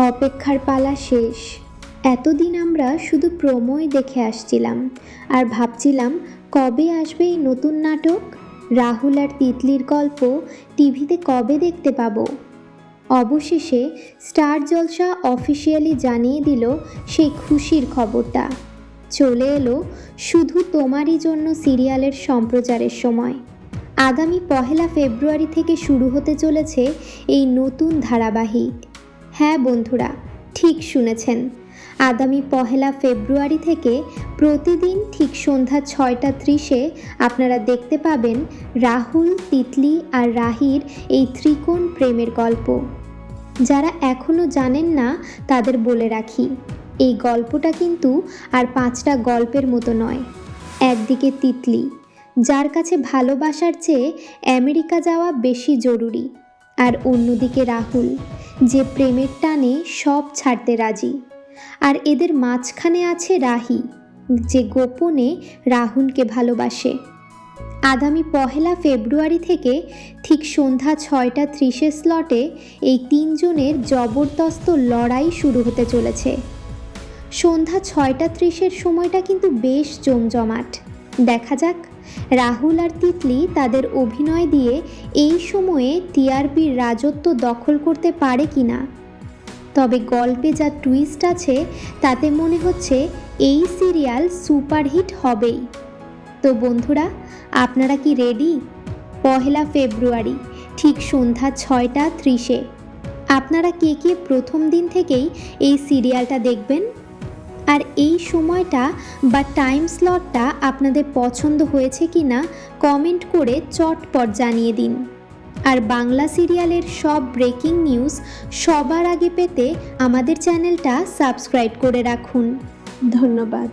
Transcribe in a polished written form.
অপেক্ষার পালা শেষ। এতদিন আমরা শুধু প্রোমোই দেখে আসছিলাম আর ভাবছিলাম কবে আসবে এই নতুন নাটক, রাহুল আর তিতলির গল্প টিভিতে কবে দেখতে পাবো। অবশেষে স্টার জলসা অফিসিয়ালি জানিয়ে দিল সেই খুশির খবরটা। চলে এলো শুধু তোমারই জন্য সিরিয়ালের সম্প্রচারের সময়। আগামী 1 ফেব্রুয়ারি থেকে শুরু হতে চলেছে এই নতুন ধারাবাহিক। হ্যাঁ বন্ধুরা, ঠিক শুনেছেন, আগামী 1 ফেব্রুয়ারি থেকে প্রতিদিন ঠিক সন্ধ্যা 6:30-এ আপনারা দেখতে পাবেন রাহুল, তিতলি আর রাহির এই ত্রিকোণ প্রেমের গল্প। যারা এখনও জানেন না তাদের বলে রাখি, এই গল্পটা কিন্তু আর 5টা গল্পের মতো নয়। একদিকে তিতলি, যার কাছে ভালোবাসার চেয়ে আমেরিকা যাওয়া বেশি জরুরি, আর অন্যদিকে রাহুল, যে প্রেমের টানে সব ছাড়তে রাজি। আর এদের মাঝখানে আছে রাহি, যে গোপনে রাহুলকে ভালোবাসে। আগামী 1 ফেব্রুয়ারি থেকে ঠিক সন্ধ্যা 6:30 স্লটে এই 3 জনের জবরদস্ত লড়াই শুরু হতে চলেছে। সন্ধ্যা 6:30-এর সময়টা কিন্তু বেশ জমজমাট। দেখা যাক রাহুল আর তিতলি তাদের অভিনয় দিয়ে এই সময়ে টিআরপির রাজত্ব দখল করতে পারে কিনা। তবে গল্পে যা টুইস্ট আছে তাতে মনে হচ্ছে এই সিরিয়াল সুপারহিট হবেই। তো বন্ধুরা, আপনারা কি রেডি? 1 ফেব্রুয়ারি ঠিক সন্ধ্যা 6:30-এ আপনারা কে কে প্রথম দিন থেকেই এই সিরিয়ালটা দেখবেন? আর এই সময়টা বা টাইম স্লটটা আপনাদের পছন্দ হয়েছে কি না কমেন্ট করে চটপট জানিয়ে দিন। আর বাংলা সিরিয়ালের সব ব্রেকিং নিউজ সবার আগে পেতে আমাদের চ্যানেলটা সাবস্ক্রাইব করে রাখুন। ধন্যবাদ।